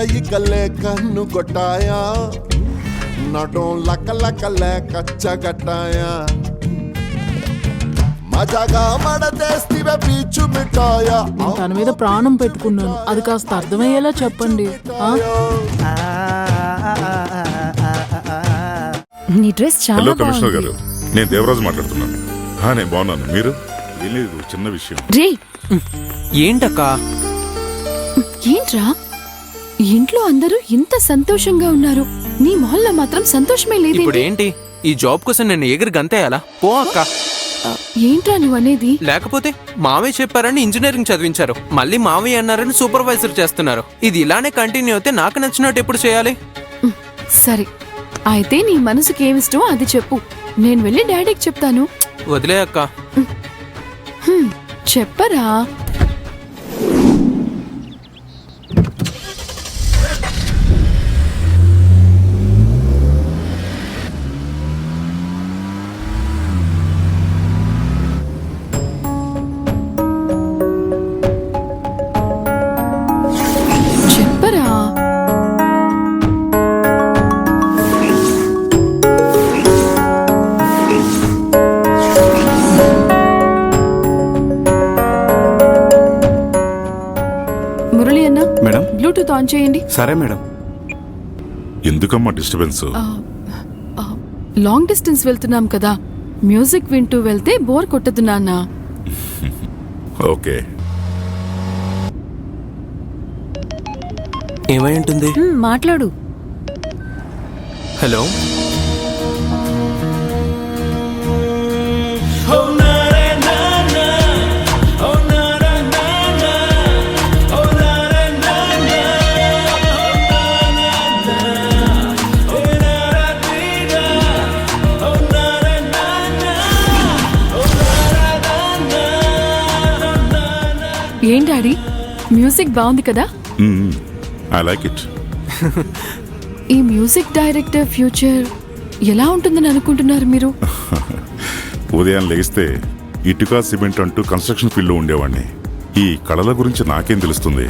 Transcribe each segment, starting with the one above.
गई गले कन्नु गोटाया नडों luck luck lack चगटाया మజాగా మడతేస్తివే పీచు మిఠాయా తన మీద ప్రాణం పెట్టుకున్నాను, అది కాస్త అర్థమయ్యేలా చెప్పండి. నీ డ్రెస్ చాలా హలో కమిషనర్ గారు, నేను దేవరాజు మాట్లాడుతున్నాను. నేను బాగున్నాను, మీరు? లేదు, చిన్న విషయం. రే ఏంటక్కా? ఏంట్రా ఇంట్లో అందరూ ఇంత సంతోషంగా ఉన్నారు, నీ మొహల్లో మాత్రం సంతోషమే లేదు. ఇప్పుడు ఏంటి, ఈ జాబ్ కోసం నేను ఎగిరి గంతేయాలా? పో అక్క. ఏంట్రా నువ్వు అనేది? లేకపోతే మావయ్య చెప్పారని ఇంజనీరింగ్ చదివించారు, మళ్ళీ మావయ్య అన్నారని సూపర్వైజర్ చేస్తున్నారు. ఇది ఇలానే కంటిన్యూ అయితే నాకు నచ్చినట్టు ఎప్పుడు చేయాలి? సరే అయితే నీ మనసుకి ఏమిష్టం అది చెప్పు, నేను వెళ్ళి డాడీకి చెప్తాను. వదిలే అక్క. చెప్పరా? మురళి అన్న, మేడం బ్లూటూత్ ఆన్ చేయండి. సరే మేడం. ఎందుకమ్మా డిస్టర్బెన్స్? లాంగ్ డిస్టెన్స్ వెళ్తున్నాం కదా, మ్యూజిక్ వింటూ వెళ్తే బోర్ కొట్టదు నాన్న. ఓకే. ఏమై ఉంటుంది? మాట్లాడు. హలో. ఏం డాడీ, మ్యూజిక్ బాగుంది కదా? I like it. ఈ మ్యూజిక్ డైరెక్టర్ ఫ్యూచర్ ఎలా ఉంటుందని అనుకుంటున్నారు మీరు? ఉదయం లేస్తే ఇటుక సిమెంట్ అంటూ కన్స్ట్రక్షన్ ఫీల్డ్ లో ఉండేవాడిని. ఈ కళల గురించి నాకేం తెలుస్తుంది?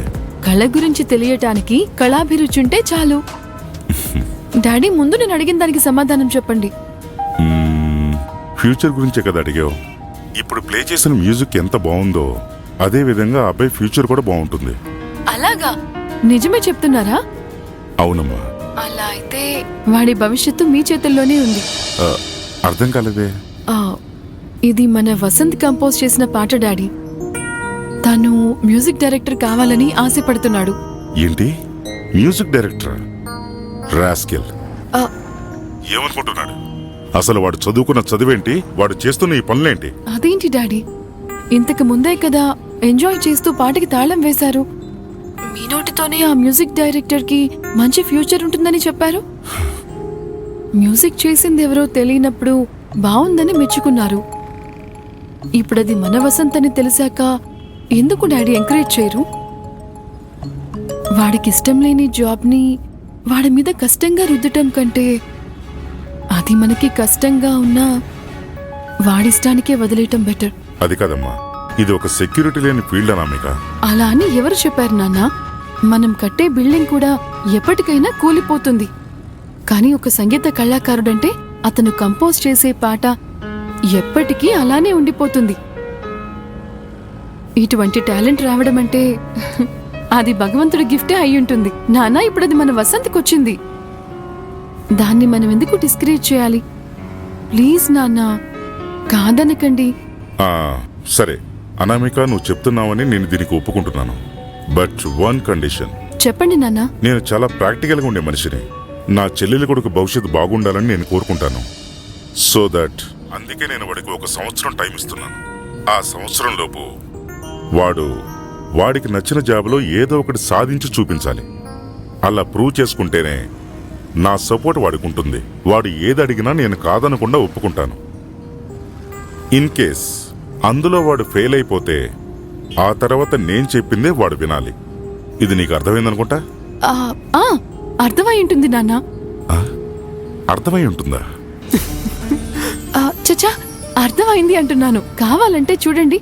కళ గురించి తెలియటానికి కళాభిరుచి ఉంటే చాలు. డాడీ, ముందు నేను అడిగిన దానికి సమాధానం చెప్పండి. ఫ్యూచర్ గురించే కదా అడిగావు. ఇప్పుడు ప్లే చేసిన మ్యూజిక్ ఎంత బాగుందో అదే విధంగా అబ్బాయి ఫ్యూచర్ కూడా బాగుంటుంది. అలాగా? నిజమే చెప్తున్నారా? అవునమ్మా. అలా అయితే వాడి భవిష్యత్తు మీ చేతుల్లోనే ఉంది. అర్థం కాలేదే. ఇది మన వసంత్ కంపోజ్ చేసిన పాట డాడీ. తను మ్యూజిక్ డైరెక్టర్ కావాలని ఆశపడుతున్నాడు. ఏంటి, మ్యూజిక్ డైరెక్టర్? రాస్కెల్. ఏమనుకుంటున్నాడు అసలు? వాడు చదువుకున్న చదువేంటి, వాడు చేస్తున్న ఈ పనులేంటి? అదేంటి డాడీ, ఇంతకు ముందే కదా ఎంజాయ్ చేస్తూ పాటకి తాళం వేశారు. మీ నోటితోనే ఆ మ్యూజిక్ డైరెక్టర్ కి మంచి ఫ్యూచర్ ఉంటుందని చెప్పారు. మ్యూజిక్ చేసింది ఎవరో తెలియనప్పుడు బాగుందని మెచ్చుకున్నారు. ఇప్పుడది మన వసంత్ అని తెలిసాక ఎందుకు డాడీ ఎంకరేజ్ చేయరు? వాడికి ఇష్టం లేని జాబ్ని వాడి మీద కష్టంగా రుద్దటం కంటే అది మనకి కష్టంగా ఉన్నా వాడిష్టానికే వదిలేయటం బెటర్. అది కాదమ్మా, ఇది ఒక సెక్యూరిటీ లేని ఫీల్డ్ అనామిక. అలా అని ఎవరు చెప్పారు నాన్న? మనం కట్టే బిల్డింగ్ కూడా ఎప్పటికైనా కూలిపోతుంది. కానీ ఒక సంగీత కళాకారుడంటే అతను కంపోజ్ చేసే పాట ఎప్పటికీ అలానే ఉండిపోతుంది. ఇటువంటి టాలెంట్ రావడం అంటే అది భగవంతుడి గిఫ్టే అయ్యుంటుంది. నాన్న, ఇప్పుడు అది మన వసంత్కి వచ్చింది. దాన్ని మనం ఎందుకు డిస్కరేజ్ చేయాలి? ప్లీజ్ నాన్న, కాదనకండి. సరే అనామిక, నువ్వు చెప్తున్నావని నేను దీనికి ఒప్పుకుంటున్నాను. But one condition. చెప్పండి నాన్న. నేను చాలా ప్రాక్టికల్గా ఉండే మనిషిని. నా చెల్లెలి కొడుకు భవిష్యత్తు బాగుండాలని నేను కోరుకుంటాను. సో దట్ అందుకే నేను వాడికి 1 సంవత్సరం టైం ఇస్తున్నాను. ఆ సంవత్సరం లోపు వాడికి నచ్చిన జాబ్లో ఏదో ఒకటి సాధించి చూపించాలి. అలా ప్రూవ్ చేసుకుంటేనే నా సపోర్ట్ వాడికి ఉంటుంది. వాడు ఏది అడిగినా నేను కాదనకుండా ఒప్పుకుంటాను. ఇన్ కేస్ అందులో వాడు ఫెయిల్ అయిపోతే ఆ తర్వాత నేను చెప్పిందే వాడు వినాలి. ఇది నీకు అర్థమైందనుకుంటా? అర్థమై ఉంటుంది నాన్న. అర్థమై ఉంటుందా? చచ్చా, అర్థమైంది అంటున్నాను. కావాలంటే చూడండి,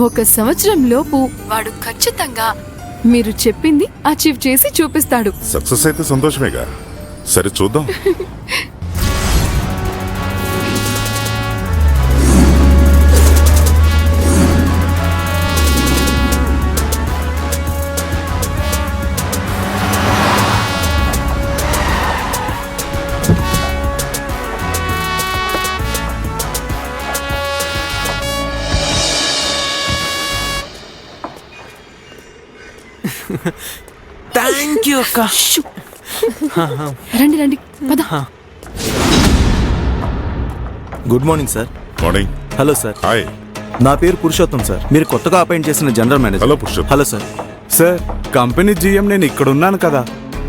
1 సంవత్సరం లోపు వాడు ఖచ్చితంగా మీరు చెప్పింది అచీవ్ చేసి చూపిస్తాడు. సక్సెస్ అయితే సంతోషమేగా. సరే చూద్దాం. థ్యాంక్ యూ అక్క. రండి రండి పద. Good morning sir. Morning. Hello sir. Hi. నా పేరు పురుషోత్తం సార్. మీరు కొత్తగా అపాయింట్ చేసిన general manager. Hello Purushottam. Hello sir. Sir company GM నేను ఇక్కడ ఉన్నాను కదా,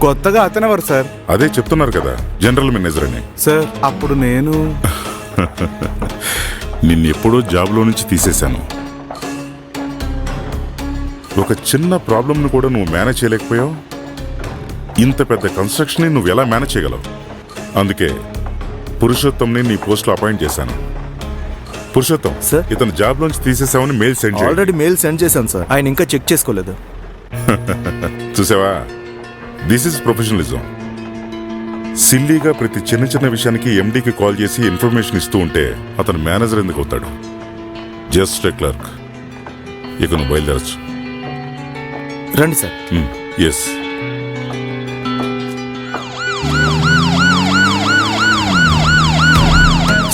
కొత్తగా అతనెవరు సార్? అదే చెప్తున్నారు కదా, జనరల్ మేనేజర్ అని. సార్ అప్పుడు నేను నిన్ను ఎప్పుడో జాబ్లో నుంచి తీసేశాను. ఒక చిన్న ప్రాబ్లంను కూడా నువ్వు మేనేజ్ చేయలేకపోయావు. ఇంత పెద్ద కన్స్ట్రక్షన్ నువ్వు ఎలా మేనేజ్ చేయగలవు? అందుకే పురుషోత్తంని నీ పోస్ట్లో అపాయింట్ చేశాను. పురుషోత్తం సార్? ఇతను జాబ్ నుంచి తీసేసామని మెయిల్ సెండ్ చేయండి. ఆల్రెడీ మెయిల్ సెండ్ చేశాను సార్. ఆయన ఇంకా చెక్ చేసుకోలేదు. చూసావా, దిస్ ఇస్ ప్రొఫెషనలిజం. సిల్లీగా ప్రతి చిన్న చిన్న విషయానికి ఎండీకి కాల్ చేసి ఇన్ఫర్మేషన్ ఇస్తూ ఉంటే అతను మేనేజర్ ఎందుకు అవుతాడు? Just a clerk. ఇక నువ్వు బయలుదేరచ్చు. రండి sir. Yes.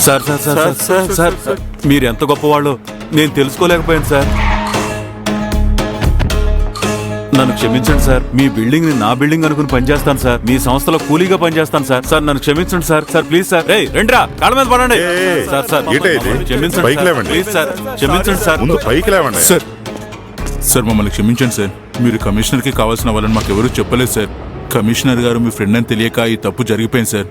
Sir sir sir sir sir sir మీరు ఎంత గొప్పవాళ్ళు నేను తెలుసుకోలేకపోయాను సార్. నన్ను క్షమించండి సార్. మీ బిల్డింగ్ ని నా బిల్డింగ్ అనుకుని పనిచేస్తాను సార్. మీ సంస్థలో కూలీగా పనిచేస్తాను సార్. సార్ నన్ను క్షమించండి సార్. Sir please sir. రండిరా, కాళ్ళ మీద పడండి. సార్ సార్ క్షమించండి పైకి లేవండి. ప్లీజ్ సార్, క్షమించండి సార్. ముందు పైకి లేవండి. సార్ మమ్మల్ని క్షమించండి సార్. మీరు కమిషనర్కి కావాల్సిన వాళ్ళని మాకెవరూ చెప్పలేదు సార్. కమిషనర్ గారు మీ ఫ్రెండ్ అని తెలియక ఈ తప్పు జరిగిపోయింది సార్.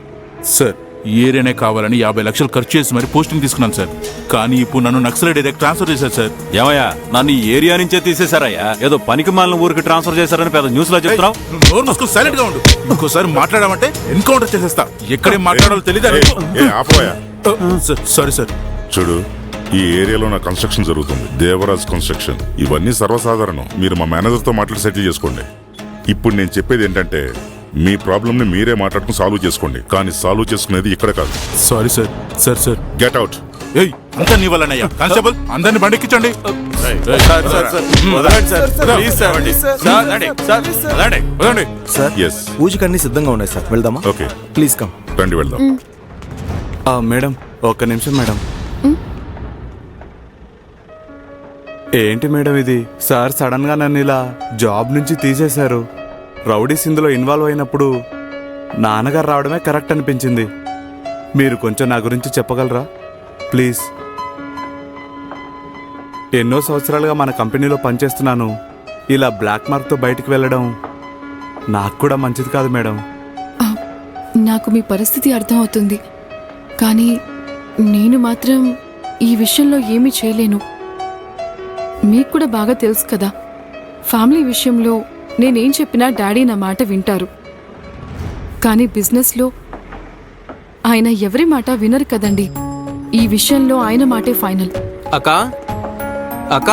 సార్ ఈ ఏరియానే కావాలని 50 లక్షలు ఖర్చు చేసి మరి పోస్టింగ్ తీసుకున్నాను సార్. కానీ ఇప్పుడు నన్ను నక్సలైట్ ఏరియాకి ట్రాన్స్ఫర్ చేశారు సార్. ఏమయ్యా, నన్ను ఈ ఏరియా నుంచే తీసేశారయ్యా? ఏదో పనికి మాలిన ఊరికి ట్రాన్స్ఫర్ చేశారని పెద్ద న్యూస్ లో చెప్తున్నావు. నోరు మూసుకొని సైలెంట్ గా ఉండు. ఇంకోసారి మాట్లాడామంటే ఎన్కౌంటర్ చేసేస్తా. ఎక్కడేం మాట్లాడాలో తెలీదా? ఆపోయా. Sorry sir. చూడు, ఈ ఏరియాలో నా కన్స్ట్రక్షన్ జరుగుతుంది, దేవరాజ్ కన్స్ట్రక్షన్. ఇవన్నీ సర్వసాధారణం. మీరు మా మేనేజర్తో మాట్లాడి సెటిల్ చేసుకోండి. ఇప్పుడు నేను చెప్పేది ఏంటంటే, మీ ప్రాబ్లమ్ని మీరే మాట్లాడుకుని సాల్వ్ చేసుకోండి. కానీ సాల్వ్ చేసుకునేది ఇక్కడ కాదు. Sorry sir. Sir sir get out. ఏయ్, అంతా నీ వల్లనయ్యా. కానిస్టేబుల్ అందరిని బండెక్కించండి. Sir yes. పూజకి అన్ని సిద్ధంగా ఉన్నాయి సార్. వెళ్దామా? Okay, please come. రండి వెళ్దాం. మేడం ఒక్క నిమిషం మేడం. ఏంటి మేడం ఇది? సార్ సడన్ గా నన్ను ఇలా జాబ్ నుంచి తీసేశారు. రౌడీస్ ఇందులో ఇన్వాల్వ్ అయినప్పుడు నాన్నగారు రావడమే కరెక్ట్ అనిపించింది. మీరు కొంచెం నా గురించి చెప్పగలరా ప్లీజ్? ఎన్నో సంవత్సరాలుగా మన కంపెనీలో పనిచేస్తున్నాను. ఇలా బ్లాక్ మార్క్తో బయటికి వెళ్ళడం నాకు కూడా మంచిది కాదు మేడం. నాకు మీ పరిస్థితి అర్థమవుతుంది, కానీ నేను మాత్రం ఈ విషయంలో ఏమీ చేయలేను. మీకు కూడా బాగా తెలుసు కదా, ఫ్యామిలీ విషయంలో నేనేం చెప్పినా డాడీ నా మాట వింటారు. కానీ బిజినెస్లో ఆయన ఎవరి మాట వినరు కదండి. ఈ విషయంలో ఆయన మాటే ఫైనల్. అక్క అక్క,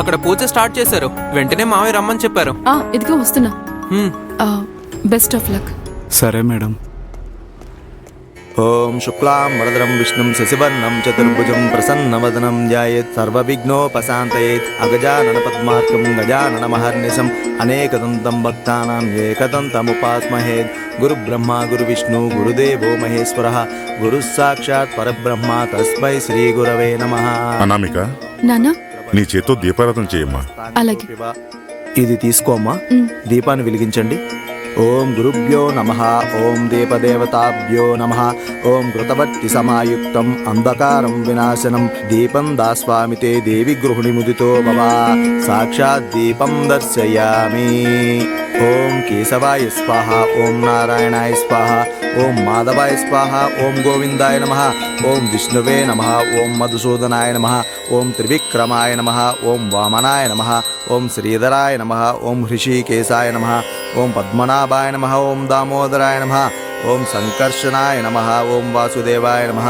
అక్కడ పూజ స్టార్ట్ చేశారు. వెంటనే మావయ్య రమ్మని చెప్పారు. ఇదిగో వస్తున్నా. హ్మ్. Best of luck. సరే మేడం. ఓం శుక్లాం వరదరం విష్ణుం శశివర్ణం చతుర్భుజం ప్రసన్నవదనం ధ్యాయేత్ సర్వవిఘ్నోపశాంతయేత్ అగజానన పద్మార్కం గజానన మహర్నిశం అనేకదంతం భక్తానాం ఏకదంతముపాస్మహే. గురుబ్రహ్మ గురువిష్ణు గురుదేవో మహేశ్వరః గురుః సాక్షాత్ పరబ్రహ్మ తస్మై శ్రీ గురవే నమః. అనామిక, నానా, నీ చేత్తో దీపారాధన చేయమ్మా. అలాగే. ఇది తీసుకోమ్మా, దీపాన్ని వెలిగించండి. ఓం గురుభ్యో నమః. ఓం దీపదేవతాభ్యో నమః. ఓం కృతవర్తి సమాయుక్తం అంధకారం వినాశనం దీపం దాస్వామితే దేవి గృహిణి ముదితో భవ. సాక్షాత్ దీపం దర్శయామి. ఓం కేశవాయ స్వాహ. ఓం నారాయణాయ స్వాహ. ఓం మాధవాయ స్వాహ. ఓం గోవిందాయ నమః. ఓం విష్ణువే నమః. ఓం మధుసూదనాయ నమః. ఓం త్రివిక్రమాయ నమః. ఓం వామనాయ నమః. ఓం శ్రీధరాయ నమః. ఓం హృషికేశాయ నమః. ఓం పద్మనాభాయ నమః. ఓం దామోదరాయ నమః. ఓం సంకర్షణాయ నమః. ఓం వాసుదేవాయ నమః.